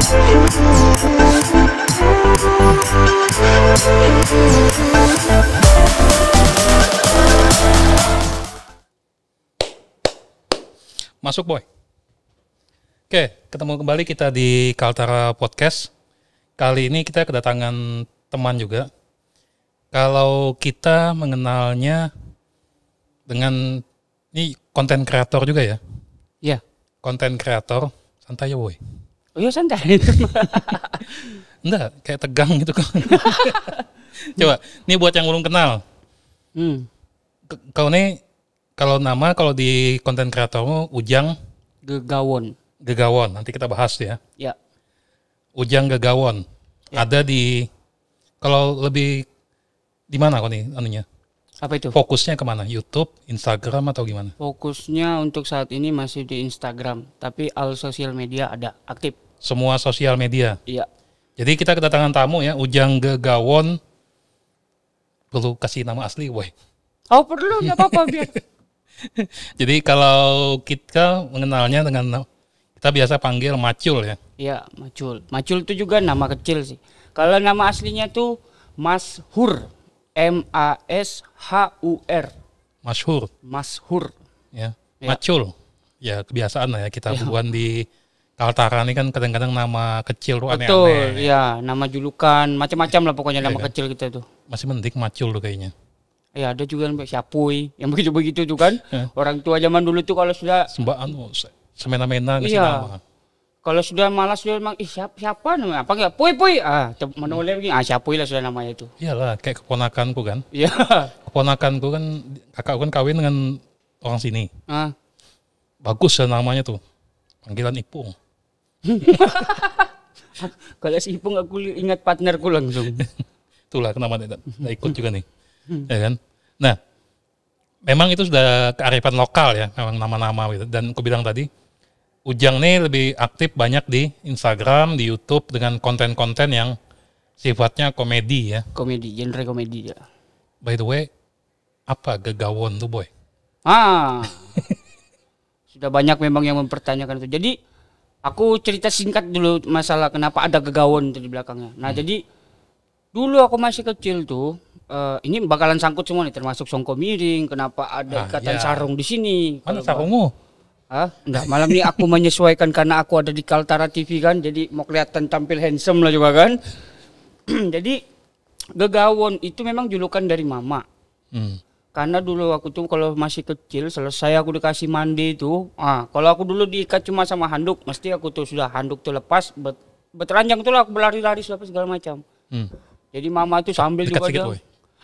Masuk boy. Oke, ketemu kembali kita di Kaltara Podcast. Kali ini kita kedatangan teman juga. Kalau kita mengenalnya dengan ini konten kreator juga ya? Iya. Konten kreator, santai ya boy. Oh iya santai. Enggak, kayak tegang gitu kok. Coba, ini buat yang belum kenal. Kau nih kalau nama, kalau di konten kreatormu Ujang Gegawon. Nanti kita bahas ya. Ya. Ujang Gegawon. Ya. Ada di, kalau lebih di mana kau nih anunya? Apa itu? Fokusnya kemana? YouTube, Instagram atau gimana? Fokusnya untuk saat ini masih di Instagram, tapi all sosial media ada aktif. Semua sosial media. Iya. Jadi kita kedatangan tamu ya, Ujang Gegawon. Perlu kasih nama asli, boy. Oh perlu, nggak apa-apa biar. Jadi kalau kita mengenalnya dengan, kita biasa panggil Macul ya. Iya, Macul. Macul itu juga nama kecil sih. Kalau nama aslinya tuh Mashur. M-A-S-H-U-R. Mashur. Ya. Ya. Macul. Ya kebiasaan lah ya kita bukan di Kaltara ini kan kadang-kadang nama kecil tuh aneh-aneh. Betul, ya nama julukan macam-macam lah pokoknya nama kan? kecil kita tuh. Masih mending Macul tuh kayaknya. Ya ada juga Syapuy yang begitu-begitu tuh kan. Orang tua zaman dulu tuh kalau sudah semena-mena ngasih nama. Kalau sudah malas dia memang siapa namanya? Apa enggak? Puy. Mana boleh begini? Syapuy lah sudah namanya itu. Iyalah, kayak keponakanku kan. Iya. Keponakanku kan kakakku kan kawin dengan orang sini. Bagus ya namanya tuh. Panggilan Ipung. Kalau si Ipung aku ingat partnerku langsung. Itulah kenapa dia ikut juga nih. Ya kan? Nah, memang itu sudah kearifan lokal ya, memang nama-nama gitu. Dan aku bilang tadi, Ujang nih lebih aktif banyak di Instagram, di YouTube dengan konten-konten yang sifatnya komedi ya. Komedi, genre komedi ya. By the way, apa Gegawon tuh boy? Sudah banyak memang yang mempertanyakan itu. Jadi aku cerita singkat dulu masalah kenapa ada Gegawon itu di belakangnya. Nah jadi dulu aku masih kecil tuh. Ini bakalan sangkut semua nih termasuk songko miring. Kenapa ada ikatan sarung di sini? Mana sarungmu? Enggak, malam ini aku menyesuaikan karena aku ada di Kaltara TV kan. Jadi mau kelihatan tampil handsome lah juga kan. Jadi Gegawon itu memang julukan dari mama. Karena dulu aku tuh kalau masih kecil selesai aku dikasih mandi itu. Kalau aku dulu diikat cuma sama handuk. Mesti aku tuh sudah handuk tuh lepas. Berteranjang tuh lah aku berlari-lari segala macam. Jadi mama tuh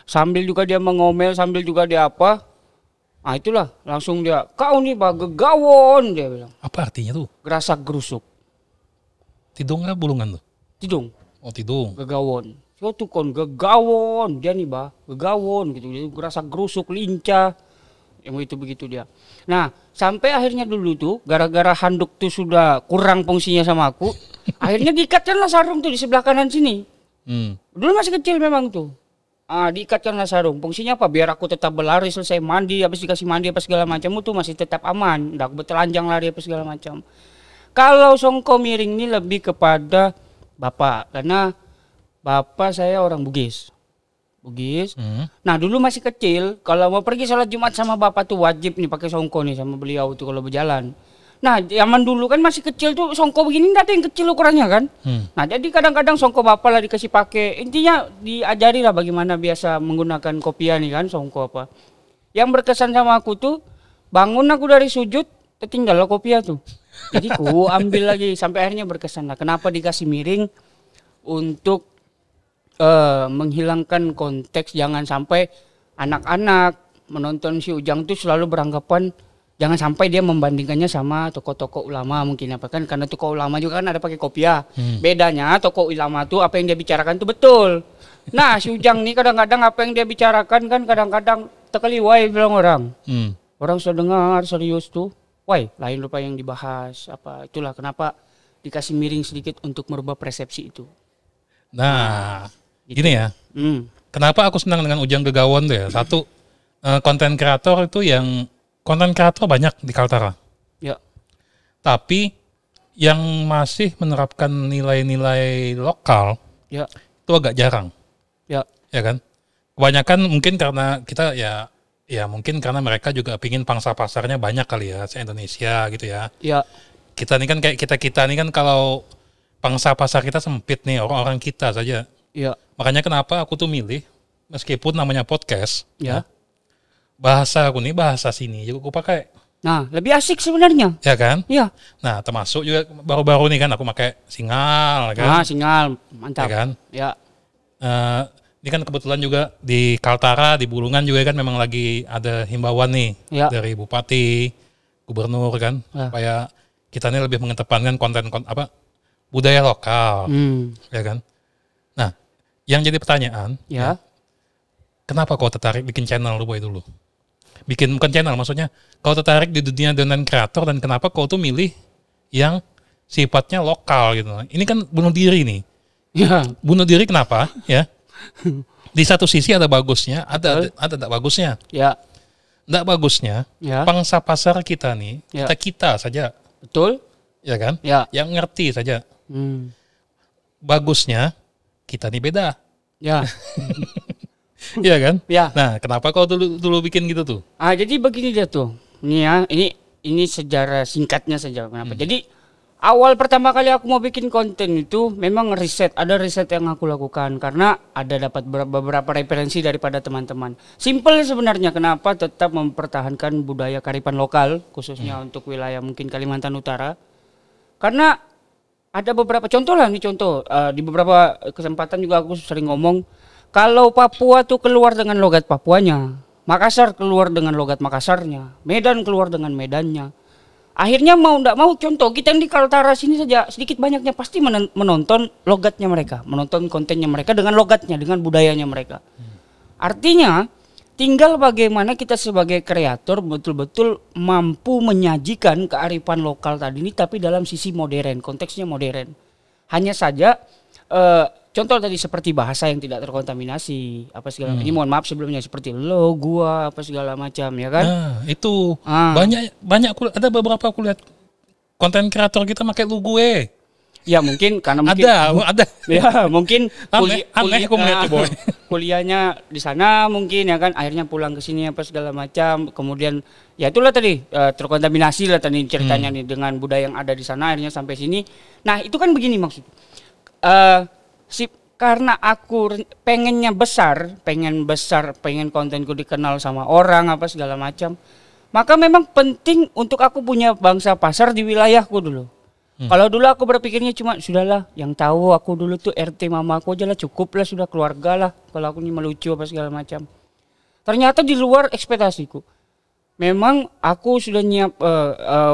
sambil juga dia mengomel, sambil juga dia apa. Itulah langsung dia, kau nih Gegawon dia bilang. Apa artinya tuh? Gerasak gerusuk. Tidung nggak bulungan tuh? Tidung. Oh tidung. Gegawon. So tuh kon Gegawon dia nih Gegawon gitu. Jadi gerasak gerusuk lincah. Yang begitu dia. Nah sampai akhirnya dulu tuh gara-gara handuk tuh sudah kurang fungsinya sama aku. Akhirnya diikatkanlah sarung tuh di sebelah kanan sini. Dulu masih kecil memang tuh. Diikatkanlah sarung. Fungsinya apa? Biar aku tetap berlari selesai mandi, habis dikasih mandi apa segala macam itu masih tetap aman. Nggak bertelanjang lari apa segala macam. Kalau songko miring ini lebih kepada bapak, karena bapak saya orang Bugis. Nah dulu masih kecil, kalau mau pergi sholat Jumat sama bapak tuh wajib nih pakai songko nih sama beliau tuh kalau berjalan. Nah zaman dulu kan masih kecil tuh songko begini nggak ada yang kecil ukurannya kan. Nah jadi kadang-kadang songko bapak lah dikasih pakai. Intinya diajari lah bagaimana biasa menggunakan kopiah nih kan songko apa. Yang berkesan sama aku tuh bangun aku dari sujud tertinggal lah kopiah tuh. Jadi ku ambil lagi sampai akhirnya berkesan lah. Kenapa dikasih miring? Untuk menghilangkan konteks, jangan sampai anak-anak menonton si Ujang tuh selalu beranggapan jangan sampai dia membandingkannya sama tokoh-tokoh ulama mungkin apa kan, karena tokoh ulama juga kan ada pakai kopiah. Bedanya tokoh ulama tuh apa yang dia bicarakan tuh betul. Nah si Ujang nih kadang-kadang apa yang dia bicarakan kan kadang-kadang tekeliwai bilang orang. Orang sudah dengar serius tuh, why lain lupa yang dibahas apa. Itulah kenapa dikasih miring sedikit untuk merubah persepsi itu. Nah gitu. Gini ya, kenapa aku senang dengan Ujang Gegawon tuh ya. Satu, konten kreator itu yang konten kreator banyak di Kaltara. Ya. Tapi yang masih menerapkan nilai-nilai lokal Ya, itu agak jarang, ya, ya kan? Kebanyakan mungkin karena kita ya mungkin karena mereka juga pingin pangsa pasarnya banyak kali ya, se-Indonesia gitu ya. ya, Kita nih kan kayak kita nih kan kalau pangsa pasar kita sempit nih, orang-orang kita saja. ya, Makanya kenapa aku tuh milih, meskipun namanya podcast, ya. bahasa aku nih bahasa sini juga aku pakai, Nah, lebih asik sebenarnya. ya kan? Ya. Nah termasuk juga baru-baru nih kan aku pakai singal, Nah, kan? sinyal Ya mantap. kan? Ya, Eh, ini kan kebetulan juga di Kaltara, di Bulungan juga kan memang lagi ada himbauan nih Ya. dari Bupati, Gubernur kan, Ya. supaya kita ini lebih mengedepankan konten budaya lokal, ya kan? Nah, yang jadi pertanyaan, ya, kenapa kau tertarik bikin channel lu boy dulu? Bukan channel, maksudnya kau tertarik di dunia content creator dan kenapa kau tuh milih yang sifatnya lokal gitu? Ini kan bunuh diri nih. ya, Bunuh diri kenapa? Ya. Di satu sisi ada bagusnya, ada tidak bagusnya. ya, Tidak bagusnya, ya, pangsa pasar kita nih, Ya. kita saja, betul. ya kan? Ya, Yang ngerti saja. Bagusnya kita nih beda, ya, iya kan? ya. Nah, kenapa kau dulu bikin gitu tuh? Jadi begini dia tuh. Ini ya, ini sejarah singkatnya saja. Kenapa? Jadi awal pertama kali aku mau bikin konten itu memang ada riset yang aku lakukan karena ada dapat beberapa referensi daripada teman-teman. Simple sebenarnya kenapa tetap mempertahankan budaya kearifan lokal khususnya untuk wilayah mungkin Kalimantan Utara. Karena ada beberapa contoh lah, ini contoh di beberapa kesempatan juga aku sering ngomong kalau Papua tuh keluar dengan logat Papuanya, Makassar keluar dengan logat Makassarnya, Medan keluar dengan Medannya. Akhirnya mau ndak mau contoh kita yang di Kaltara sini saja sedikit banyaknya pasti menonton logatnya mereka, menonton kontennya mereka dengan logatnya, dengan budayanya mereka. Artinya tinggal bagaimana kita sebagai kreator betul-betul mampu menyajikan kearifan lokal tadi ini tapi dalam sisi modern, konteksnya modern. Hanya saja contoh tadi seperti bahasa yang tidak terkontaminasi apa segala ini mohon maaf sebelumnya seperti lo gua apa segala macam ya kan. Nah, itu banyak ada beberapa aku lihat konten kreator kita pakai lu gue. Ya mungkin karena mungkin ada. Ya mungkin Aneh aku melihat tuh, boy. kuliahnya di sana mungkin ya kan akhirnya pulang ke sini apa segala macam kemudian ya itulah tadi terkontaminasi lah tadi ceritanya nih dengan budaya yang ada di sana akhirnya sampai sini. Nah itu kan begini maksud karena aku pengen kontenku dikenal sama orang apa segala macam, maka memang penting untuk aku punya bangsa pasar di wilayahku dulu. Kalau dulu aku berpikirnya cuma sudahlah, yang tahu aku dulu tuh RT mama aku aja lah cukup lah sudah keluarga lah. Kalau aku ini melucu apa segala macam. Ternyata di luar ekspektasiku. Memang aku sudah nyiap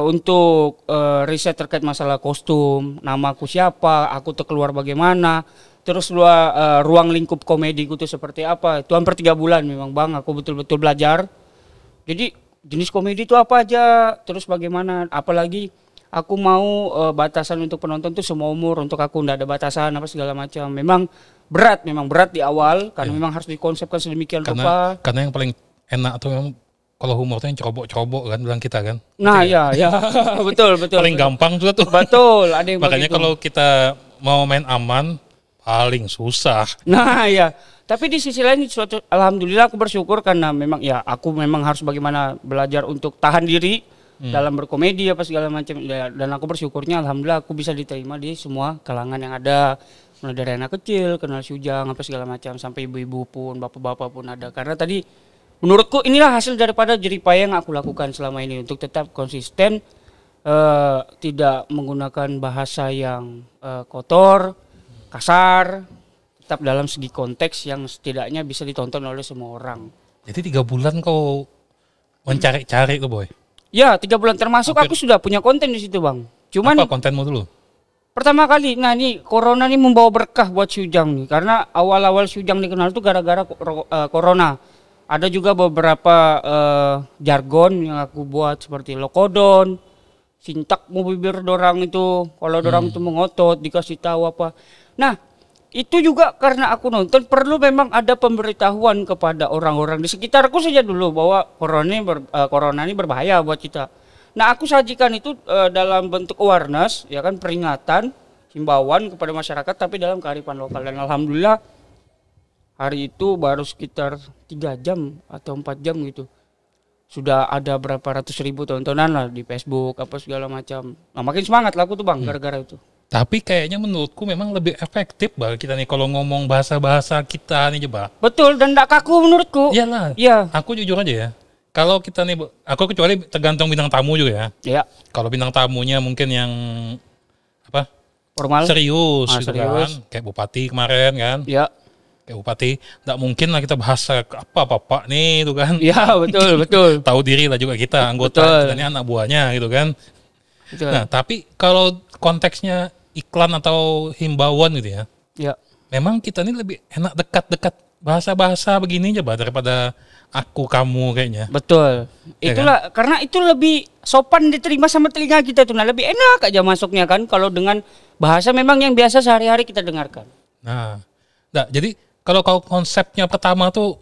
untuk riset terkait masalah kostum, namaku siapa, aku terkeluar bagaimana. Terus ruang lingkup komediku itu seperti apa. Itu hampir 3 bulan memang bang, aku betul-betul belajar. Jadi jenis komedi itu apa aja, terus bagaimana. Apalagi aku mau batasan untuk penonton itu semua umur, untuk aku tidak ada batasan apa segala macam. Memang berat di awal, karena memang harus dikonsepkan sedemikian rupa. Karena yang paling enak tuh memang kalau humornya yang cerobok-cerobok kan bilang kita kan. Nah ya betul. Paling gampang juga tuh. Betul, ada yang makanya begitu. Kalau kita mau main aman paling susah. Nah ya, tapi di sisi lain alhamdulillah aku bersyukur karena memang ya aku memang harus bagaimana belajar untuk tahan diri dalam berkomedi apa segala macam dan aku bersyukurnya alhamdulillah aku bisa diterima di semua kalangan yang ada, mulai dari anak kecil, kenal Sujang apa segala macam sampai ibu-ibu pun, bapak-bapak pun ada. Karena tadi menurutku inilah hasil daripada jeripaya yang aku lakukan selama ini untuk tetap konsisten, tidak menggunakan bahasa yang kotor, kasar, tetap dalam segi konteks yang setidaknya bisa ditonton oleh semua orang. Jadi 3 bulan kau mencari-cari tuh boy? Ya 3 bulan termasuk aku sudah punya konten di situ bang. Cuman apa kontenmu dulu? Pertama kali, nah ini corona ini membawa berkah buat Sujang nih. Karena awal-awal Sujang dikenal itu gara-gara corona. Ada juga beberapa jargon yang aku buat seperti lokodon, sintak mau bibir dorang itu, kalau dorang itu mengotot dikasih tahu apa. Nah itu juga karena aku nonton perlu memang ada pemberitahuan kepada orang-orang di sekitarku saja dulu bahwa corona ini berbahaya buat kita. Nah, aku sajikan itu dalam bentuk awareness, ya kan, peringatan, himbauan kepada masyarakat, tapi dalam kearifan lokal. Dan alhamdulillah hari itu baru sekitar 3 jam atau 4 jam gitu. Sudah ada berapa ratus ribu tontonan lah di Facebook apa segala macam. Nah, makin semangat lah aku tuh Bang gara-gara itu. Tapi kayaknya menurutku memang lebih efektif Bang kita nih kalau ngomong bahasa-bahasa kita nih coba. Betul, dan enggak kaku menurutku. Iyalah. Iya. Aku jujur aja ya. Kalau kita nih, aku kecuali tergantung bintang tamu juga ya. Iya. Kalau bintang tamunya mungkin yang apa? Formal. Serius gitu serius. kan. Kayak Bupati kemarin kan. Iya. Kayak Bupati, nggak mungkin lah kita bahas apa bapak nih itu kan. Iya, betul, betul. Tahu diri lah juga kita, anggota kita ini anak buahnya gitu kan. Betul. Nah, tapi kalau konteksnya iklan atau himbauan gitu ya. Iya. Memang kita ini lebih enak dekat-dekat bahasa-bahasa begini aja daripada aku kamu kayaknya. Betul. Ya Itulah karena itu lebih sopan diterima sama telinga kita tuh. Nah, lebih enak aja masuknya kan kalau dengan bahasa memang yang biasa sehari-hari kita dengarkan. Nah, jadi kalau kau konsepnya pertama tuh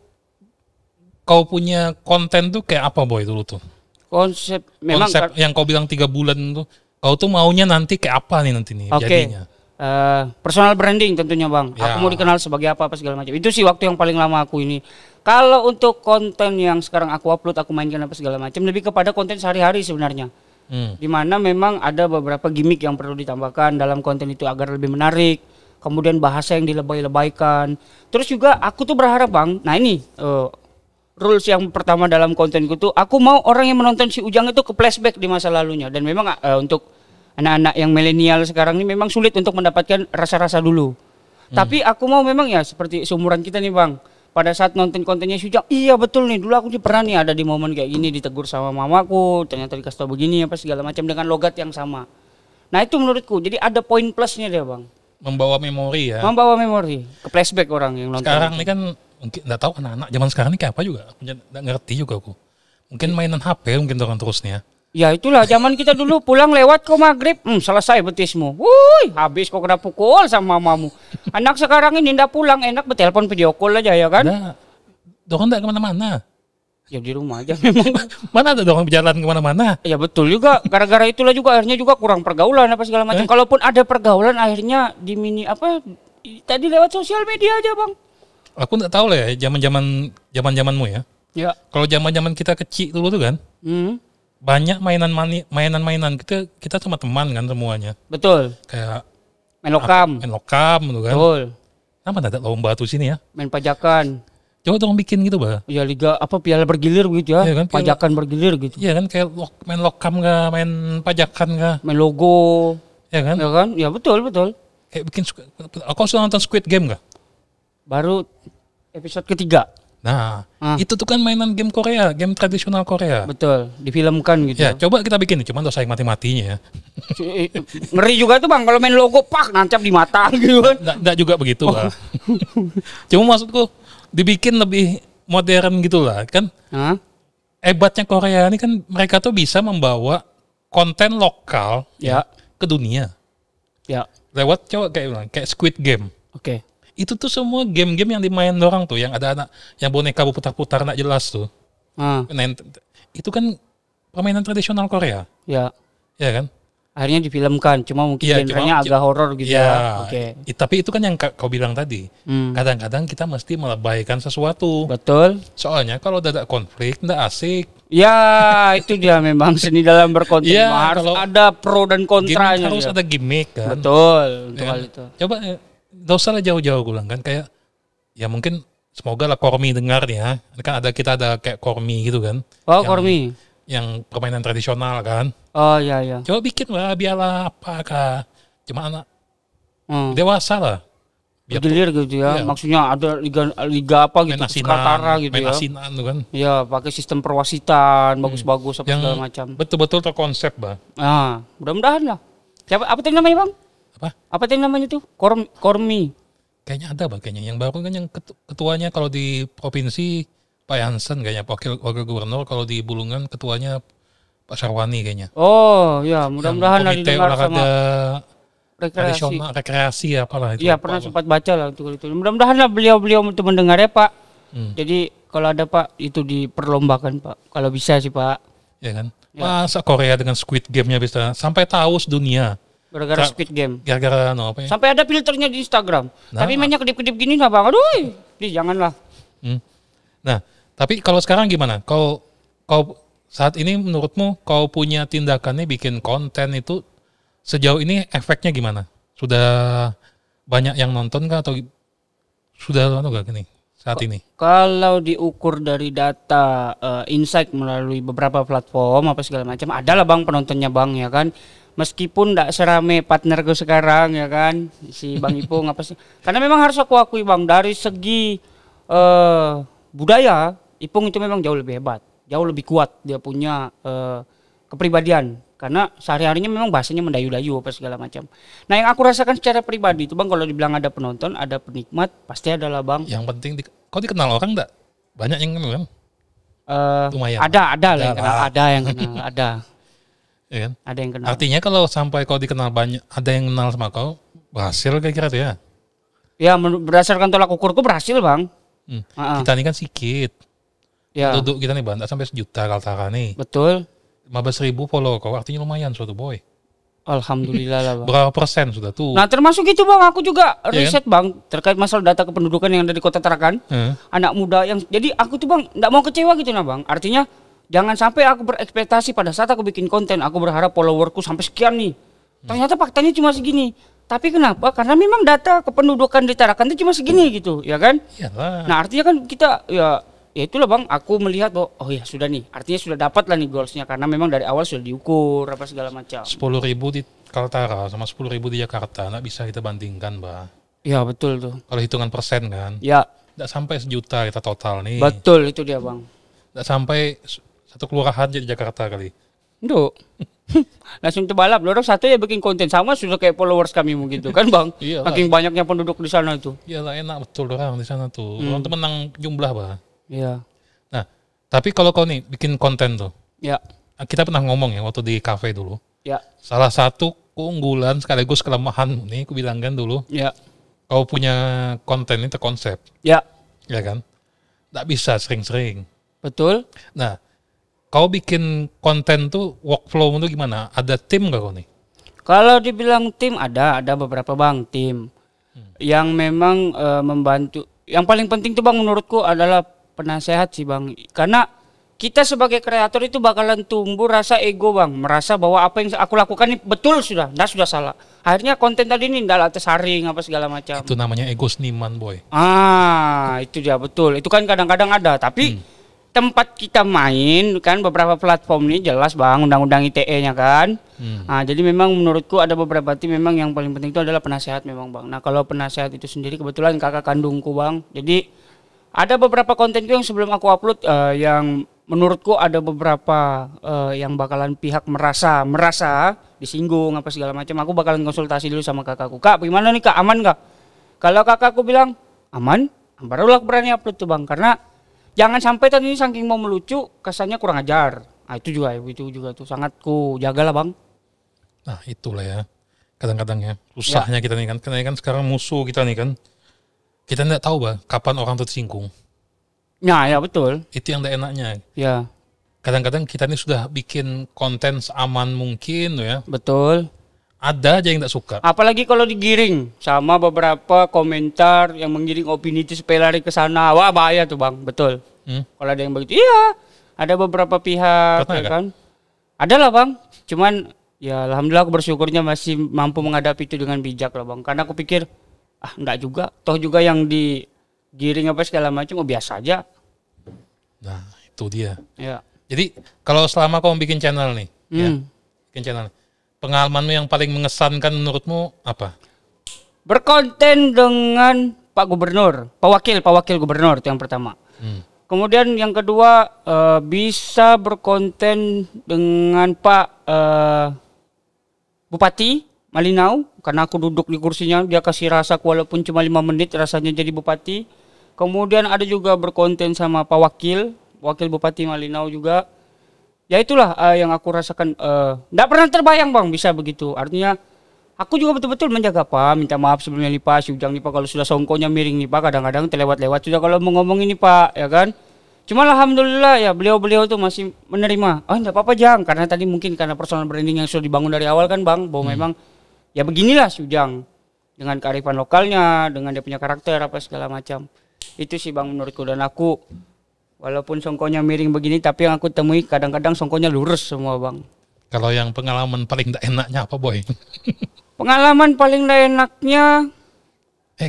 kau punya konten tuh kayak apa Boy dulu tuh? Konsep memang konsep yang kau bilang 3 bulan tuh, kau tuh maunya nanti kayak apa nih nanti nih jadinya? Personal branding tentunya Bang. Ya. Aku mau dikenal sebagai apa segala macam. Itu sih waktu yang paling lama aku ini. Kalau untuk konten yang sekarang aku upload, aku mainkan apa segala macam, lebih kepada konten sehari-hari sebenarnya. Dimana memang ada beberapa gimmick yang perlu ditambahkan dalam konten itu agar lebih menarik. Kemudian bahasa yang dilebay-lebaykan. Terus juga aku tuh berharap Bang, nah ini rules yang pertama dalam kontenku tuh, aku mau orang yang menonton si Ujang itu ke flashback di masa lalunya. Dan memang untuk anak-anak yang milenial sekarang ini memang sulit untuk mendapatkan rasa-rasa dulu. Tapi aku mau memang ya seperti seumuran kita nih Bang. Pada saat nonton kontennya si Ujang, iya betul nih, dulu aku pernah nih ada di momen kayak gini, ditegur sama mamaku, ternyata dikasih tau begini apa segala macam dengan logat yang sama. Nah itu menurutku, jadi ada poin plusnya dia Bang. Membawa memori ya. Membawa memori ke flashback orang yang nonton. Sekarang ini kan mungkin nggak tahu anak-anak zaman sekarang ini kayak apa juga, nggak ngerti juga aku. Mungkin mainan HP mungkin orang terusnya. Ya itulah zaman kita dulu pulang lewat kok maghrib, selesai betismu. Wuih, habis kok kena pukul sama mamamu. Anak sekarang ini ndak pulang enak bertelepon video call aja ya kan? Nah, dorong nggak kemana-mana. Ya di rumah aja memang. Mana ada dorong berjalan kemana-mana? Ya betul juga. Gara-gara itulah juga akhirnya juga kurang pergaulan apa segala macam. Kalaupun ada pergaulan akhirnya di tadi lewat sosial media aja Bang. Aku nggak tahu lah ya zaman-zamanmu ya. Ya. Kalau zaman-zaman kita kecil dulu tuh kan, banyak mainan-mainan kita sama teman kan semuanya. Betul. Kayak Main lokam. main lokam gitu kan. Betul. Kenapa ada lomba tuh sini ya? Main pajakan. Coba dong bikin gitu bah. Ya liga piala bergilir begitu ya. Iya kan, pajakan bergilir gitu. Iya kan kayak main lokam kah, main pajakan kah? Main logo. Ya kan? Ya kan? Ya betul. Kayak bikin aku sudah nonton Squid Game kah? Baru episode ketiga. Nah, itu tuh kan mainan game Korea, game tradisional Korea. Betul, difilmkan gitu. Ya, coba kita bikin, cuman dosa yang mati-matinya ya. Ngeri juga tuh Bang, kalau main logo pak nancap di mata gitu kan. Nggak juga begitu lah. Cuma maksudku dibikin lebih modern gitu lah kan. Hebatnya Korea ini kan mereka tuh bisa membawa konten lokal ya ke dunia. Ya. Lewat coba kayak Squid Game. Oke. Itu tuh semua game-game yang dimain orang tuh, yang ada anak yang boneka berputar-putar nggak jelas tuh. Itu kan permainan tradisional Korea. Ya. Ya kan? Akhirnya difilmkan, cuma mungkin genrenya agak horor gitu ya. Oke. Tapi itu kan yang kau bilang tadi. Kadang-kadang kita mesti melebaikan sesuatu. Betul. Soalnya kalau ada konflik nggak asik. Ya, itu dia memang seni dalam berkonten. Ya, harus ada pro dan kontranya. Harus ada gimmick kan. Betul. Ya kan? Itu. Coba nggak usah lah jauh-jauh gue bilang kan, kayak ya mungkin semoga lah Kormi dengar nih ya. Kan kita ada kayak Kormi gitu kan. Oh, Kormi. Yang permainan tradisional kan. Oh iya. Coba bikin lah biarlah apakah cuma anak dewasa lah. Bergilir gitu ya. Maksudnya ada liga apa gitu, Skatara gitu main ya. asinan tuh kan. Iya, pakai sistem perwasitan bagus-bagus apa segala macam. Betul-betul terkonsep, Bah. Mudah-mudahan lah. Apa tadi namanya, Bang? Apa tadi namanya tuh? Kormi. Kayaknya ada Bah, kayaknya. Yang baru kan yang ketuanya kalau di provinsi Pak Hansen kayaknya, wakil gubernur. Kalau di Bulungan ketuanya Pak Sarwani kayaknya. Oh ya, mudah-mudahan lah didengar sama rekreasi apalah itu. Iya, pernah sempat baca lah itu. Mudah-mudahan lah beliau itu mendengar ya Pak. Jadi kalau ada Pak itu diperlombakan Pak. Kalau bisa sih Pak. Ya kan. Ya. Masa Korea dengan Squid Game-nya bisa sampai tahu sedunia. Gara-gara Squid Game. Gara-gara apa ya? Sampai ada filternya di Instagram. Nah. Tapi mainnya kedip-kedip gini lah bang. Aduh, janganlah. Nah, tapi kalau sekarang gimana? Kau saat ini menurutmu kau punya tindakannya bikin konten itu sejauh ini efeknya gimana? Sudah banyak yang nonton kah atau sudah gak gini saat ini? Kalau diukur dari data insight melalui beberapa platform apa segala macam, adalah bang penontonnya bang ya kan. Meskipun tidak serame partnerku sekarang ya kan, si Bang Ipung apa sih? Karena memang harus aku akui bang, dari segi budaya, Ipung itu memang jauh lebih hebat, jauh lebih kuat dia punya kepribadian. Karena sehari-harinya memang bahasanya mendayu-dayu apa segala macam. Nah yang aku rasakan secara pribadi itu bang, kalau dibilang ada penonton, ada penikmat, pasti adalah bang. Yang penting kau dikenal orang enggak? Banyak yang kenal kan? Lumayan. Ada lah yang kenal, ada yang kenal, ada. Ya kan? Ada yang kenal. Artinya kalau sampai kau dikenal banyak, ada yang kenal sama kau, berhasil kira-kira tuh ya? Ya berdasarkan tolak ukurku berhasil bang. Kita ini kan sedikit. Ya. Duduk kita nih bang, tak sampai 1 juta Kaltara nih. Betul. 15.000 follow kau, artinya lumayan suatu boy. Alhamdulillah lah bang. Berapa persen sudah tuh? Nah termasuk itu bang, aku juga Iya riset bang terkait masalah data kependudukan yang ada di Kota Tarakan. Anak muda yang, jadi aku tuh bang nggak mau kecewa gitu nah bang. Artinya jangan sampai aku berekspektasi pada saat aku bikin konten, aku berharap followerku sampai sekian nih. Ternyata faktanya cuma segini. Tapi kenapa? Karena memang data kependudukan di Tarakan itu cuma segini gitu, ya kan? Iyalah. Nah artinya kan kita ya itulah bang, aku melihat bahwa oh ya sudah nih, artinya sudah dapat lah nih goalsnya karena memang dari awal sudah diukur apa segala macam. 10.000 di Kaltara sama 10.000 di Jakarta, nggak bisa kita bandingkan, Mbak. Ya betul tuh. Kalau hitungan persen kan, Ya nggak sampai 1 juta kita total nih. betul itu dia bang. Nggak sampai satu kelurahan di Jakarta kali. Duh. Langsung terbalap, orang satu ya bikin konten sama sudah kayak followers kami begitu kan bang. Iyalah. Makin banyaknya penduduk di sana itu. Iyalah enak betul orang di sana tuh. Orang tuh menang jumlah, Mbak. Iya. Nah, tapi kalau kau nih bikin konten tuh, Ya. kita pernah ngomong ya waktu di kafe dulu. Ya. Salah satu keunggulan sekaligus kelemahan nih, aku bilang kan dulu, Ya. kau punya konten ini terkonsep, Ya. ya kan? Nggak bisa sering-sering. Betul. Nah, kau bikin konten tuh workflow itu gimana? Ada tim nggak kau nih? Kalau dibilang tim ada beberapa bang tim yang memang membantu. Yang paling penting tuh bang menurutku adalah penasehat sih bang. Karena kita sebagai kreator itu bakalan tumbuh rasa ego bang, merasa bahwa apa yang aku lakukan ini betul sudah salah. Akhirnya konten tadi ini tidak tersaring apa segala macam. Itu namanya ego seniman, boy. Itu dia betul. Itu kan kadang-kadang ada, tapi tempat kita main kan beberapa platform ini jelas bang undang-undang ITE-nya kan. Jadi memang menurutku ada beberapa tim memang yang paling penting itu adalah penasehat memang bang. Nah kalau penasehat itu sendiri kebetulan kakak kandungku bang. Jadi ada beberapa kontenku yang sebelum aku upload yang menurutku ada beberapa yang bakalan pihak merasa disinggung apa segala macam. Aku bakalan konsultasi dulu sama kakakku. Kak, bagaimana nih kak? Aman nggak? Kalau kakakku bilang aman, barulah aku berani upload tuh bang. Karena jangan sampai tadi ini saking mau melucu kesannya kurang ajar. Nah itu juga tuh sangat ku jagalah bang. Nah itulah ya. Kadang-kadang ya susahnya kita nih kan. Karena kan sekarang musuh kita nih kan. Kita tidak tahu bang kapan orang tuh tersinggung. Nah ya betul. Itu yang tidak enaknya. Ya. Kadang-kadang kita ini sudah bikin konten seaman mungkin ya. Betul. Ada aja yang tidak suka. Apalagi kalau digiring sama beberapa komentar yang menggiring opini itu supaya lari ke sana. Wah bahaya tuh bang, betul. Kalau ada yang begitu, iya. Ada beberapa pihak ya kan. Ada lah bang. Cuman ya alhamdulillah aku bersyukurnya masih mampu menghadapi itu dengan bijak lah bang. Karena aku pikir enggak juga. Toh juga yang digiring apa segala macam biasa aja. Nah itu dia. Ya. Jadi kalau selama kamu bikin channel nih, ya, bikin channel, pengalamanmu yang paling mengesankan menurutmu apa? Berkonten dengan Pak Gubernur, Pak Wakil Gubernur itu yang pertama. Kemudian yang kedua bisa berkonten dengan Pak Bupati Malinau karena aku duduk di kursinya, dia kasih rasa walaupun cuma 5 menit rasanya jadi bupati. Kemudian ada juga berkonten sama Pak Wakil Bupati Malinau juga. Ya itulah yang aku rasakan. Nggak pernah terbayang bang bisa begitu. Artinya aku juga betul-betul menjaga Pak. Minta maaf sebelumnya nih Pak, si Ujang nih Pak kalau sudah songkonya miring nih Pak. Kadang-kadang terlewat-lewat sudah kalau mau ngomong ini Pak, ya kan. Cuma alhamdulillah ya beliau-beliau tuh masih menerima. Oh enggak apa-apa Jang, karena tadi mungkin karena personal branding yang sudah dibangun dari awal kan Bang, bahwa memang ya beginilah si Ujang dengan kearifan lokalnya, dengan dia punya karakter apa segala macam. Itu sih Bang menurutku, dan aku walaupun songkonya miring begini tapi yang aku temui kadang-kadang songkonya lurus semua Bang. Kalau yang pengalaman paling tidak enaknya apa Boy? Pengalaman paling tidak enaknya,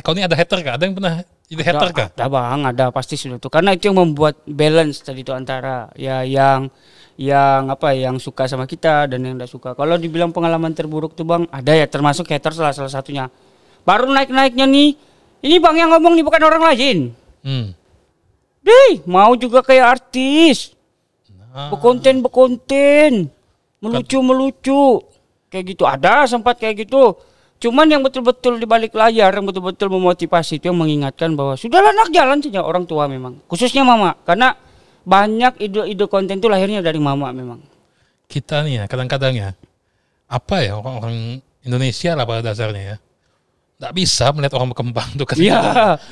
Kau ini ada hater kah? Ada yang pernah jadi hater kah? ada Bang, ada pasti sudah tuh. Karena itu yang membuat balance tadi itu antara ya yang yang suka sama kita dan yang tidak suka. Kalau dibilang pengalaman terburuk tuh Bang, ada ya, termasuk hater salah satunya. Baru naik-naiknya nih, ini Bang yang ngomong nih bukan orang lain. Deh, mau juga kayak artis. Bekonten, melucu. Kayak gitu, ada sempat kayak gitu. Cuman yang betul-betul di balik layar, yang betul-betul memotivasi itu yang mengingatkan bahwa sudahlah nak, jalan saja orang tua memang. Khususnya mama, karena banyak ide-ide konten itu lahirnya dari mama memang. Kita nih ya, kadang-kadang ya, apa ya, orang Indonesia lah pada dasarnya ya, nggak bisa melihat orang berkembang tuh.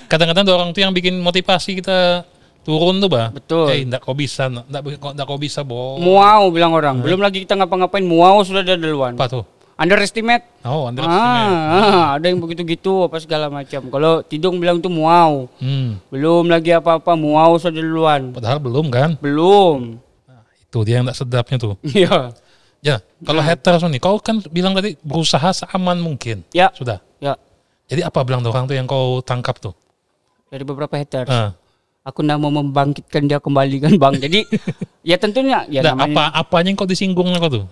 Kadang-kadang tuh orang tuh yang bikin motivasi kita turun tuh bah. Betul. Nggak kau bisa, nggak kau bisa boh. Muau bilang orang, belum lagi kita ngapa-ngapain, muau sudah ada duluan. Apa tuh? Underestimate. Oh, underestimate. Ada yang begitu-gitu apa segala macam. Kalau Tidung bilang tuh muau. Belum lagi apa-apa, muau sudah duluan. Padahal belum kan? Belum. Nah, itu dia yang tak sedapnya tuh. Iya. Ya, kalau haters nih, kau kan bilang tadi berusaha seaman mungkin. Ya. Sudah. Ya. Jadi apa bilang orang tuh yang kau tangkap tuh? Dari beberapa haters. Aku nak mau membangkitkan dia kembali kan Bang. Jadi ya tentunya ya namanya, apanya yang kau disinggung kau tuh?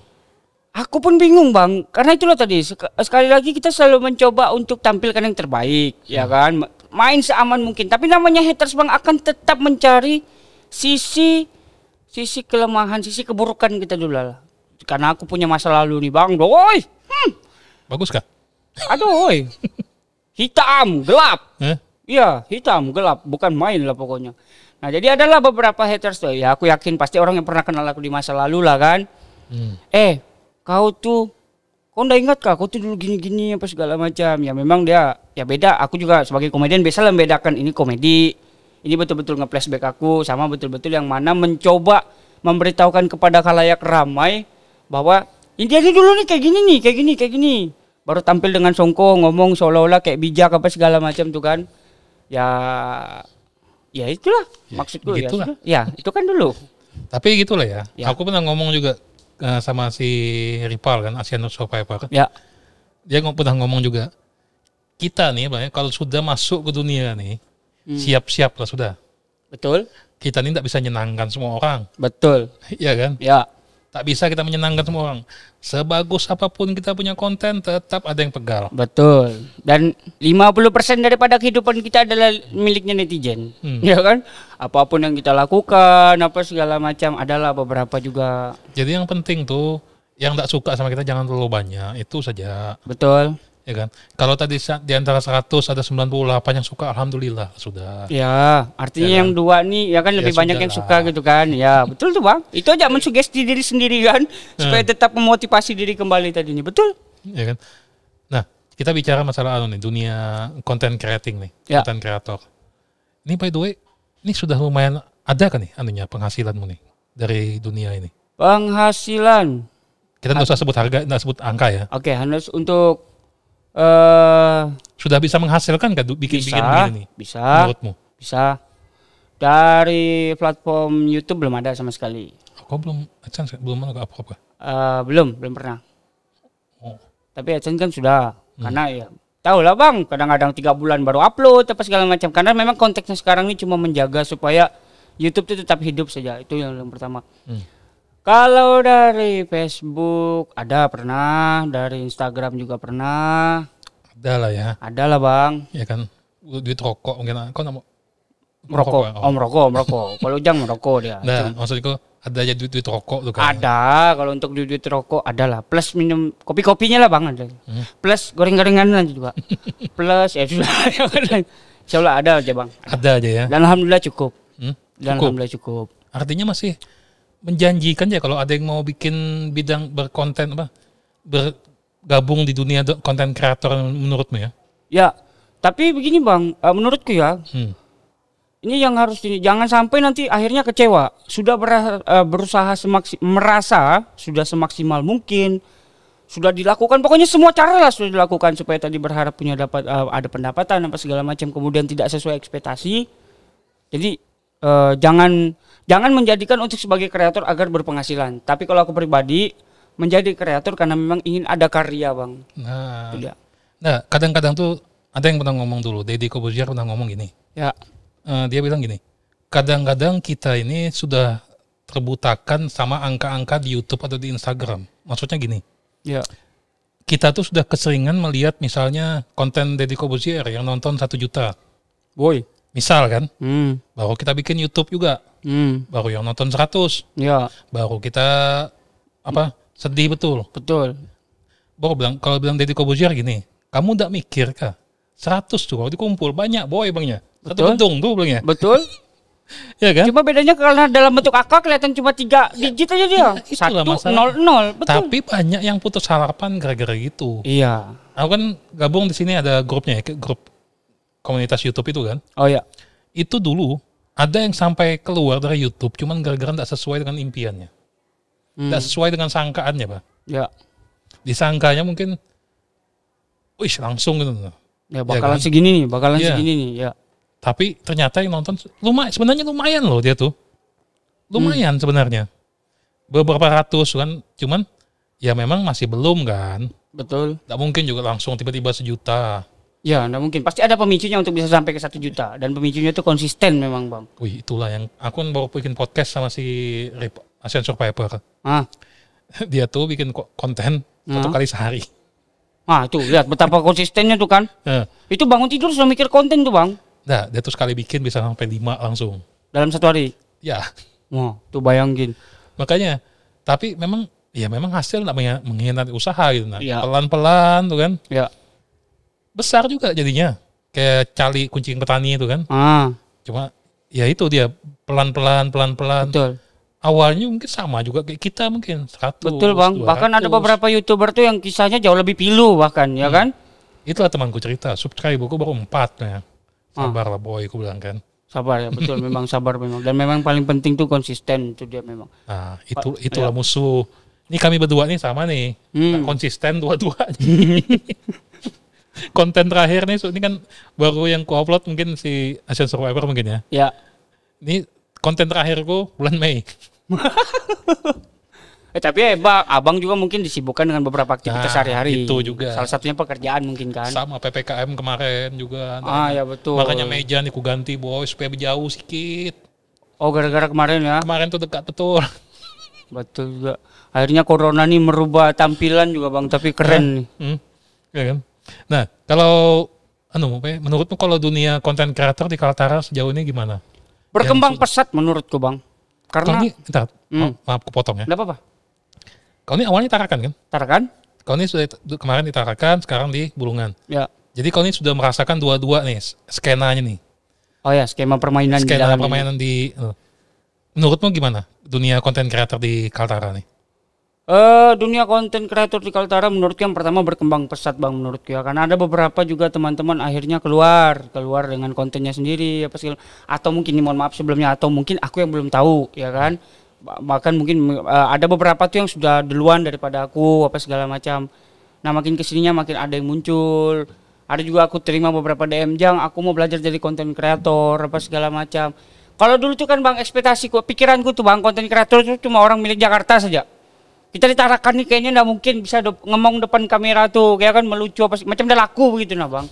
Aku pun bingung Bang, karena itulah tadi sekali lagi kita selalu mencoba untuk tampilkan yang terbaik, ya kan, main seaman mungkin. Tapi namanya haters Bang akan tetap mencari sisi kelemahan, sisi keburukan kita dulu lah. Karena aku punya masa lalu nih Bang, woi, bagus kah? Aduh, woi, hitam gelap, iya hitam gelap, bukan main lah pokoknya. Nah jadi adalah beberapa haters tuh, ya aku yakin pasti orang yang pernah kenal aku di masa lalu lah kan. Kau ndak ingat kah? Kau tuh dulu gini-gini apa segala macam. Ya memang dia ya beda. Aku juga sebagai komedian biasa membedakan ini komedi, ini betul-betul nge-flashback aku, sama betul-betul yang mana mencoba memberitahukan kepada khalayak ramai bahwa ini dia dulu nih kayak gini. Baru tampil dengan songko ngomong seolah-olah kayak bijak apa segala macam tuh kan. Ya itulah maksudku gitulah. Ya itu kan dulu. Tapi gitulah ya. Aku pernah ngomong juga sama si Ripal kan, Asian Survivor. Ya. Dia pernah ngomong juga, kita nih kalau sudah masuk ke dunia nih, siap-siap lah sudah. Betul. Kita ini tidak bisa menyenangkan semua orang. Betul. Iya kan? Ya. Tak bisa kita menyenangkan semua orang. Sebagus apapun kita punya konten, tetap ada yang pegal. Betul. Dan 50% daripada kehidupan kita adalah miliknya netizen. Ya kan? Apapun yang kita lakukan, apa segala macam, adalah beberapa juga. Jadi yang penting tuh, yang tak suka sama kita jangan terlalu banyak. Itu saja. Betul. Ya kan? Kalau tadi di antara 100 ada 98 yang suka, alhamdulillah sudah. Ya, artinya ya, yang dua nih ya kan lebih banyak yang suka gitu kan. Ya, betul tuh Bang. Itu aja mensugesti diri sendiri kan, supaya tetap memotivasi diri kembali tadi nih. Betul? Ya kan? Nah, kita bicara masalah dunia content creating nih, content creator. Ini by the way, ini sudah lumayan ada kan nih penghasilanmu nih dari dunia ini? Penghasilan. Kita nggak usah sebut harga, nggak sebut angka ya. Oke, harus untuk sudah bisa menghasilkan kan bikin begini? Bisa. Menurutmu? Bisa. Dari platform YouTube belum ada sama sekali. Kok belum AdSense? Belum ada apa-apa? Belum pernah. Tapi AdSense kan sudah. Karena ya tahu lah Bang, kadang-kadang 3 bulan baru upload apa segala macam. Karena memang konteksnya sekarang ini cuma menjaga supaya YouTube itu tetap hidup saja. Itu yang pertama. Kalau dari Facebook ada pernah, dari Instagram juga pernah. Ada lah ya. Ada lah Bang. Ya kan, duit rokok mungkin. Kau nak merokok? Merokok. Kalau Ujang merokok dia. Nah, maksudku ada aja duit rokok tuh kan. Ada, kalau untuk duit rokok ada lah. Plus minum kopi-kopinya lah Bang ada. Plus goreng-gorengan juga. Plus ya sudah. Insyaallah ada aja Bang. Ada aja ya. Dan alhamdulillah cukup. Cukup. Alhamdulillah cukup. Artinya masih menjanjikan ya kalau ada yang mau bikin bidang berkonten bergabung di dunia konten kreator menurutmu ya? Ya, tapi begini Bang, menurutku ya, Ini yang harus jangan sampai nanti akhirnya kecewa. Sudah berusaha merasa sudah semaksimal mungkin, sudah dilakukan. Pokoknya semua cara lah sudah dilakukan supaya tadi berharap punya ada pendapatan apa segala macam. Kemudian tidak sesuai ekspektasi. Jadi jangan menjadikan untuk sebagai kreator agar berpenghasilan. Tapi kalau aku pribadi menjadi kreator karena memang ingin ada karya, Bang. Nah, kadang-kadang tuh ada yang pernah ngomong dulu. Deddy Corbuzier pernah ngomong gini. Ya. Dia bilang gini, kadang-kadang kita ini sudah terbutakan sama angka-angka di YouTube atau di Instagram. Maksudnya gini, ya, kita tuh sudah keseringan melihat misalnya konten Deddy Corbuzier yang nonton 1 juta. Boy. Misal kan, baru kita bikin YouTube juga, baru yang nonton 100. Ya. Baru kita sedih betul. Betul. Kalau bilang Deddy Corbuzier gini, kamu nggak mikir kah? 100 tuh kalau dikumpul banyak boy bangnya. Satu gedung tuh bilangnya. Betul. Ya kan? Cuma bedanya karena dalam bentuk angka kelihatan cuma 3 digit aja dia. 1, 0, 0. Betul. Tapi banyak yang putus harapan gara-gara gitu. Iya. Aku kan gabung di sini ada grupnya ya, grup komunitas YouTube itu kan. Oh ya. Itu dulu ada yang sampai keluar dari YouTube cuman gara-gara tidak sesuai dengan impiannya. Tidak sesuai dengan sangkaannya, Pak. Ya. Disangkanya mungkin langsung gitu. Ya bakalan segini nih, segini nih, ya. Tapi ternyata yang nonton sebenarnya lumayan loh dia tuh. Lumayan sebenarnya. Beberapa ratus kan, cuman ya memang masih belum kan. Betul. Tidak mungkin juga langsung tiba-tiba 1 juta. Ya, tidak mungkin. Pasti ada pemicunya untuk bisa sampai ke 1 juta. Dan pemicunya itu konsisten memang, Bang. Wih, itulah yang aku baru bikin podcast sama si Asian Survivor. Dia tuh bikin konten 1 kali sehari. Tuh lihat betapa konsistennya tuh kan. Itu bangun tidur sudah mikir konten tuh, Bang. Nah, dia tuh sekali bikin bisa sampai 5 langsung. Dalam 1 hari? Ya. Wah, tuh bayangin. Makanya, tapi memang hasil tidak mengkhianati usaha gitu. Nah, pelan-pelan tuh kan. Ya. Besar juga jadinya. Kayak cali kucing petani itu kan. Cuma ya itu dia pelan-pelan. Betul. Awalnya mungkin sama juga kayak kita mungkin 100. Betul, Bang. 200. Bahkan ada beberapa YouTuber tuh yang kisahnya jauh lebih pilu bahkan, ya kan? Itulah temanku cerita, subscriberku baru 4 ya. Sabar lah boy, aku bilang kan. Sabar ya, betul. Memang sabar memang. Dan memang paling penting tuh konsisten itu dia memang. Nah, itulah musuh. Ini kami berdua nih sama nih. Konsisten dua-duanya. Konten terakhir nih, ini kan baru yang ku upload mungkin si Asian Survivor mungkin ya. Ya. Ini konten terakhirku bulan Mei. Tapi abang juga mungkin disibukkan dengan beberapa aktivitas sehari-hari. Itu juga. Salah satunya pekerjaan mungkin kan. Sama PPKM kemarin juga. Ya betul. Makanya meja nih ku ganti boy supaya jauh sedikit. Oh gara-gara kemarin ya. Kemarin tuh dekat betul. Betul juga. Akhirnya corona nih merubah tampilan juga Bang, tapi keren nih. Ya kan. Nah, kalau menurutmu kalau dunia konten kreator di Kaltara sejauh ini gimana? Berkembang pesat menurutku Bang. Karena maaf kepotong ya. Enggak apa-apa. Kau ini awalnya Tarakan kan? Tarakan? Kau ini sudah kemarin di Tarakan, sekarang di Bulungan. Ya. Jadi kau ini sudah merasakan dua-dua nih skenanya nih. Oh ya, skema permainan di menurutmu gimana dunia konten kreator di Kaltara nih? Dunia konten kreator di Kaltara menurutku yang pertama berkembang pesat Bang menurutku ya. Karena ada beberapa juga teman-teman akhirnya keluar dengan kontennya sendiri atau mungkin mohon maaf sebelumnya atau mungkin aku yang belum tahu ya kan. Bahkan mungkin ada beberapa tuh yang sudah duluan daripada aku segala macam. Nah makin kesininya makin ada yang muncul. Ada juga aku terima beberapa DM, Jang aku mau belajar jadi konten kreator segala macam. Kalau dulu tuh kan Bang pikiranku tuh Bang konten kreator itu cuma orang milik Jakarta saja. Kita ditarakan nih kayaknya nggak mungkin bisa ngomong depan kamera tuh kayak kan melucu macam udah laku begitu nah Bang.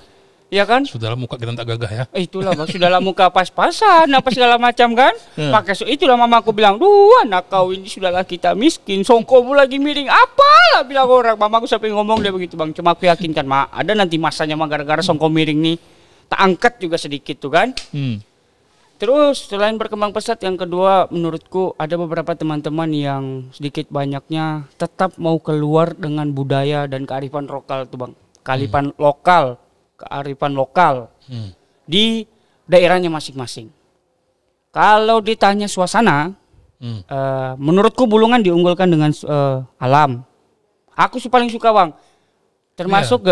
Ya kan? Sudahlah muka kita tak gagah ya. Itulah Bang, sudahlah muka pas-pasan segala macam kan. Itulah mamaku bilang, anak kau ini sudahlah kita miskin, songkomu lagi miring apalah bilang orang. Mamaku sampai ngomong dia begitu Bang. Cuma aku yakinkan ada nanti masanya gara-gara songko miring nih tak angkat juga sedikit tuh kan. Terus selain berkembang pesat yang kedua menurutku ada beberapa teman-teman yang sedikit banyaknya tetap mau keluar dengan budaya dan kearifan lokal tuh Bang. Kearifan lokal di daerahnya masing-masing. Kalau ditanya suasana, menurutku Bulungan diunggulkan dengan alam. Aku paling suka Bang. Termasuk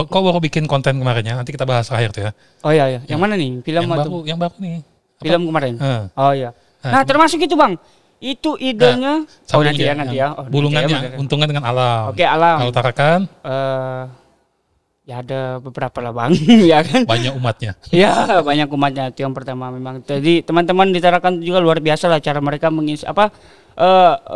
kau baru bikin konten kemarin ya, nanti kita bahas terakhir tuh ya. Oh iya, yang mana nih? Film yang baru nih. Film kemarin. Heeh. Oh iya. Nah, termasuk itu Bang. Itu idenya. Oh nanti ya. Oh, bulungannya untungnya dengan alam. Oke, alam. Kalau tarakan ya ada beberapa lah Bang, ya kan? banyak umatnya. Ya, banyak umatnya. Itu yang pertama memang. Jadi teman-teman di Tarakan juga luar biasa lah cara mereka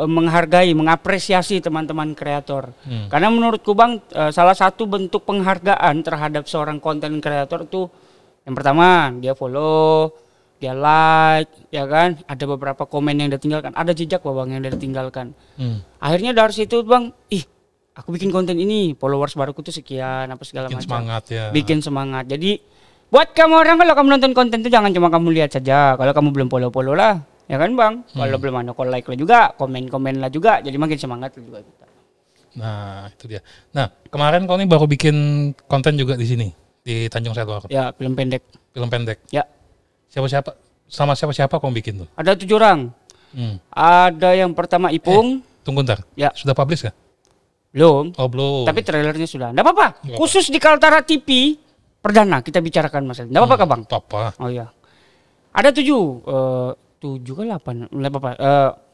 menghargai, mengapresiasi teman-teman kreator. Karena menurutku Bang, salah satu bentuk penghargaan terhadap seorang konten kreator itu yang pertama dia follow, dia like, ya kan? Ada beberapa komen yang dia tinggalkan, ada jejak Bang yang dia tinggalkan. Akhirnya dari situ Bang, aku bikin konten ini, followers baruku tuh sekian, apa segala macam. Bikin semangat ya. Bikin semangat. Jadi buat kamu orang kalau kamu nonton konten itu jangan cuma kamu lihat saja. Kalau kamu belum follow lah, ya kan Bang. Kalau belum ada like lah juga, komen lah juga. Jadi makin semangat juga kita. Nah itu dia. Nah kemarin kau nih baru bikin konten juga di sini di Tanjung Selor. Ya film pendek. Film pendek. Ya. Sama siapa kau bikin tuh? Ada 7 orang. Ada yang pertama Ipung. Tunggu ntar. Ya. Sudah publish gak? Belum. Oh belum. Tapi trailernya sudah. Nggak apa-apa. Khusus di Kaltara TV perdana kita bicarakan masalah. Nggak apa-apa Bang? Apa? Oh iya. Ada 7. 7 ke 8. Nggak apa-apa.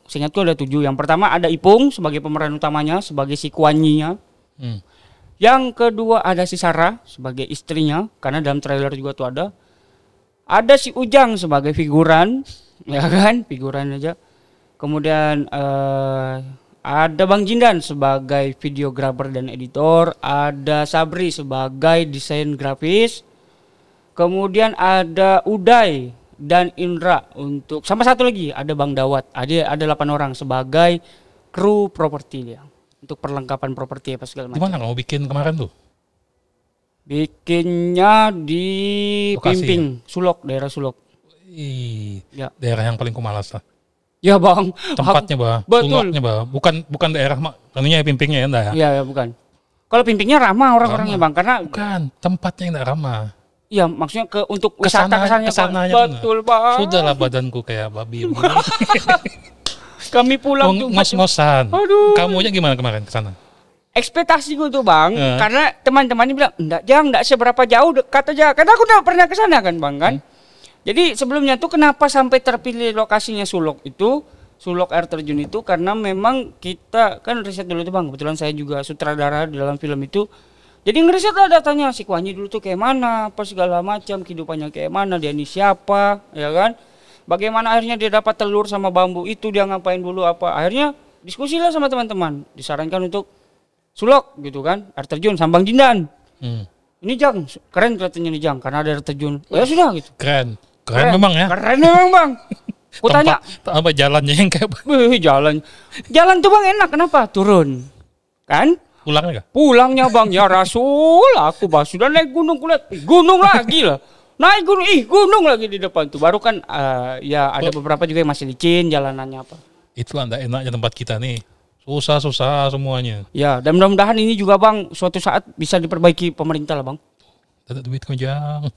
Seingatku ada 7. Yang pertama ada Ipung sebagai pemeran utamanya, sebagai si Kuanyinya. Yang kedua ada si Sarah sebagai istrinya, karena dalam trailer juga tuh ada. Ada si Ujang sebagai figuran, ya kan? Figuran aja. Kemudian ada Bang Jindan sebagai videografer dan editor, ada Sabri sebagai desain grafis, kemudian ada Uday dan Indra untuk, sama satu lagi ada Bang Dawat, ada 8 orang sebagai kru properti dia untuk perlengkapan properti apa segala macam. Di mana kamu bikin kemarin tuh? Bikinnya di Lokasi, Pimping, Sulok, daerah Sulok. Ya. Daerah yang paling kumalas lah. Ya Bang, tempatnya Bah, betul. Suloknya Bah, bukan daerah kanunya Pimpingnya ya enggak ya? Iya, bukan. Kalau Pimpingnya ramah orang-orangnya Bang, karena bukan, tempatnya yang enggak ramah. Iya, maksudnya untuk wisata kesananya. Betul Bang. Sudahlah badanku kayak babi begini. Kami pulang tuh ngos-ngosan. Aduh. Kamunya gimana kemarin ke sana? Ekspektasi gue tuh Bang, karena teman-teman ini bilang, enggak seberapa jauh, dekat aja. Karena aku udah pernah ke sana kan Bang kan. Jadi sebelumnya tuh kenapa sampai terpilih lokasinya Sulok itu, Sulok air terjun itu, karena memang kita kan riset dulu tuh Bang. Kebetulan saya juga sutradara di dalam film itu. Jadi ngeriset lah datanya, si Kuanyi dulu tuh kayak mana, apa segala macam, kehidupannya kayak mana, dia ini siapa, ya kan. Bagaimana akhirnya dia dapat telur sama bambu itu, dia ngapain dulu apa. Akhirnya diskusi lah sama teman-teman, disarankan untuk Sulok gitu kan, air terjun Sambang Jindan. Ini Jang, keren kelihatannya nih Jang, karena ada air terjun. Ya sudah gitu. Keren memang ya. Keren memang Bang. Kutanya apa jalannya yang kayak jalan tuh Bang enak, kenapa? Turun. Kan? Pulangnya enggak? Pulangnya Bang, ya Rasul, aku Bang sudah naik gunung kulihat. Gunung lagi lah. Naik gunung, gunung lagi di depan tuh. Baru kan ya ada beberapa juga yang masih licin jalanannya apa. Itulah enggak enaknya tempat kita nih. Susah semuanya. Ya, dan mudah-mudahan ini juga Bang suatu saat bisa diperbaiki pemerintah lah Bang. Tidak duit kami Jang.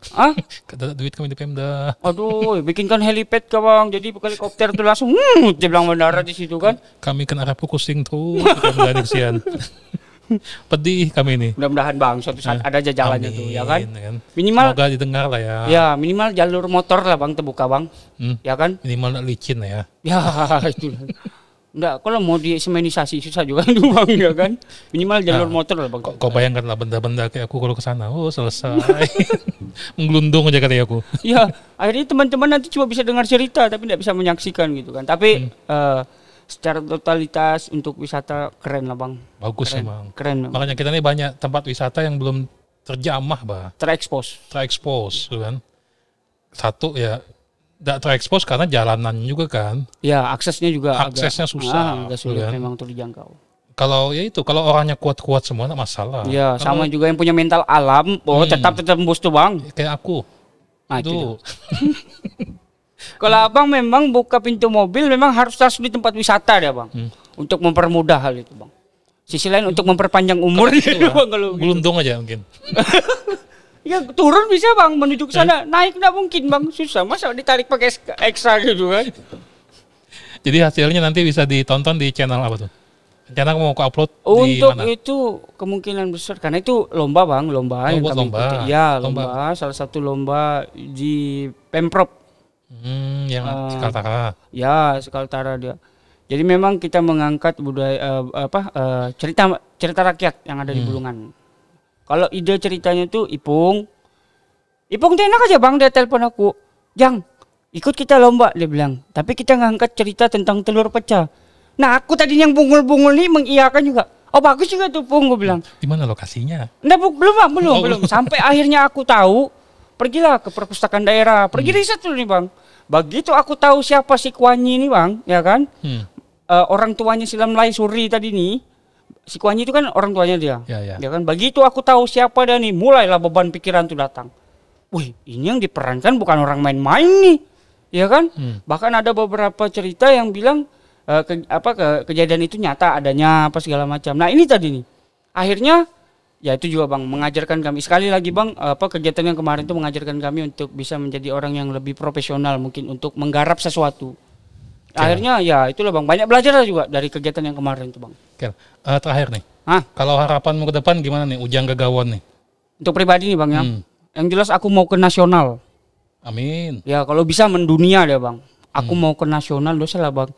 Tidak duit kami di Pemda. Aduh, bikinkan helipad ke Bang. Jadi helikopter tuh langsung dia bilang mendarat di situ kan. Kami kan arah Pukusing tuh. Pemda kesian. Pedih kami ini. Mudah-mudahan Bang suatu saat ada aja jalannya tuh ya kan. Minimal semoga didengar lah ya. Ya, minimal jalur motor lah Bang terbuka Bang. Ya kan? Minimal enggak licin lah ya. Ya, itu. Enggak, kalau mau disemenisasi susah juga tuh Bang ya kan. Minimal jalur motor lah Bang. Kau bayangkan lah benda-benda kayak aku kalau ke sana, selesai. Menggelundung aja kali aku. Ya, akhirnya teman-teman nanti cuma bisa dengar cerita tapi tidak bisa menyaksikan gitu kan. Tapi secara totalitas untuk wisata keren lah Bang. Bagus emang. Keren memang. Makanya kita nih banyak tempat wisata yang belum terjamah Bah. Terekspos kan. Satu ya tidak terekspos karena jalanan juga kan. Ya, aksesnya juga aksesnya susah. Agak sulit kan? memang untuk dijangkau. Kalau orangnya kuat-kuat semua enggak masalah. Ya, sama juga yang punya mental alam, tetap tembus tuh Bang. Kayak aku. Nah, itu. Kalau Abang memang buka pintu mobil memang harus di tempat wisata ya Bang. Untuk mempermudah hal itu Bang. Sisi lain untuk memperpanjang umur gitu, Bang, kalau gelundung aja mungkin. Ya turun bisa Bang, menuju ke sana. Naik enggak mungkin Bang, susah. Masa ditarik pakai ekstra gitu kan. Jadi hasilnya nanti bisa ditonton di channel apa tuh? Rencana mau upload di untuk mana? Itu kemungkinan besar karena itu lomba Bang, lomba yang kami ikuti. Ya, lomba. Salah satu lomba di Pemprov Yang Kaltara. Ya, Kaltara dia. Jadi memang kita mengangkat budaya cerita rakyat yang ada di Bulungan. Kalau ide ceritanya tuh Ipung tuh enak aja bang, dia telepon aku, Jang, ikut kita lomba, dia bilang. Tapi kita ngangkat cerita tentang telur pecah. Nah aku tadi yang bungul-bungul nih mengiyakan juga. Oh bagus juga tuh Pung, gue bilang. Di mana lokasinya? Nggak, belum. Sampai akhirnya aku tahu, pergilah ke perpustakaan daerah, pergi riset dulu nih bang. Begitu aku tahu siapa si Kuanyi ini bang, ya kan? Orang tuanya Silam Lai Suri tadi nih, si Kuanyi itu kan orang tuanya dia, ya kan? Begitu aku tahu siapa dia nih, mulailah beban pikiran tuh datang. Wih, ini yang diperankan bukan orang main-main nih, ya kan? Bahkan ada beberapa cerita yang bilang kejadian itu nyata adanya apa segala macam. Nah ini tadi nih, akhirnya ya itu juga bang mengajarkan kami sekali lagi bang, kegiatan yang kemarin itu mengajarkan kami untuk bisa menjadi orang yang lebih profesional mungkin untuk menggarap sesuatu. Akhirnya ya itulah bang, banyak belajar juga dari kegiatan yang kemarin itu bang. Terakhir nih, kalau harapanmu ke depan gimana nih Ujang Gegawon nih? Untuk pribadi nih bang ya, yang jelas aku mau ke nasional. Amin. Ya kalau bisa mendunia deh bang, aku mau ke nasional, dosa lah bang.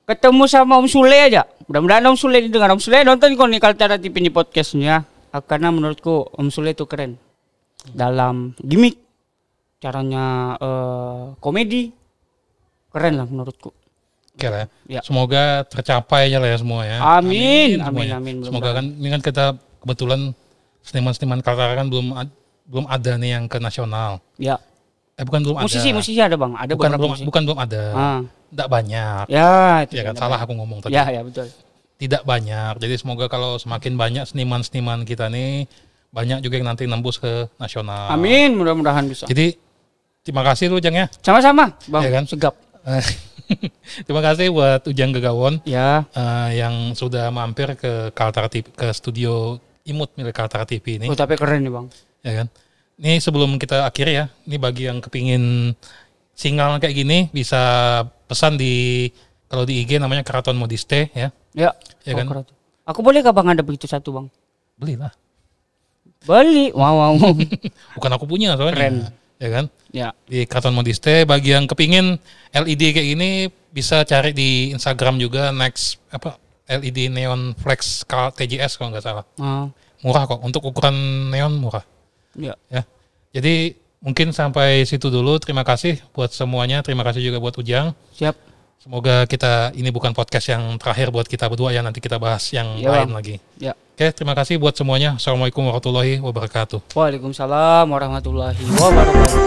Ketemu sama Om Sule aja, mudah-mudahan Om Sule didengar. Om Sule nonton kok nih Kaltara TV di podcastnya, karena menurutku Om Sule itu keren dalam gimmick, caranya komedi. Keren lah menurutku. Oke lah ya. Semoga tercapai aja lah ya semua ya. Amin. Semoga kan ini kan kita kebetulan seniman-seniman Kaltara kan belum ada nih yang ke nasional. Ya. Bukan belum ada. Musisi ada bang. Ada bukan belum ada. Tidak banyak. Ya. Ya kan salah aku ngomong tadi. Ya betul. Tidak banyak. Jadi semoga kalau semakin banyak seniman-seniman kita nih banyak juga yang nanti nembus ke nasional. Amin. Mudah-mudahan bisa. Jadi terima kasih lu Ujang ya. Sama-sama bang. Ya kan? Segap. Terima kasih buat Ujang Gegawon yang sudah mampir ke Kaltara TV, ke studio Imut milik Kaltara TV ini. Tapi keren nih bang. Ya kan. Ini sebelum kita akhiri ya, ini bagi yang kepingin single kayak gini bisa pesan kalau di IG namanya Keraton Modiste ya. Ya kan. Keraton. Aku boleh gak bang ada begitu satu bang? Belilah. Beli. Wow. Bukan aku punya soalnya. Keren. Ya kan? Ya. Di Keraton Modiste, bagi yang kepingin LED kayak gini bisa cari di Instagram juga LED Neon Flex TJS kalau nggak salah. Murah kok, untuk ukuran neon murah. Ya. Jadi mungkin sampai situ dulu. Terima kasih buat semuanya. Terima kasih juga buat Ujang. Siap. Semoga ini bukan podcast yang terakhir buat kita berdua ya. Nanti kita bahas yang lain lagi. Ya. Oke, terima kasih buat semuanya. Assalamualaikum warahmatullahi wabarakatuh. Waalaikumsalam warahmatullahi wabarakatuh.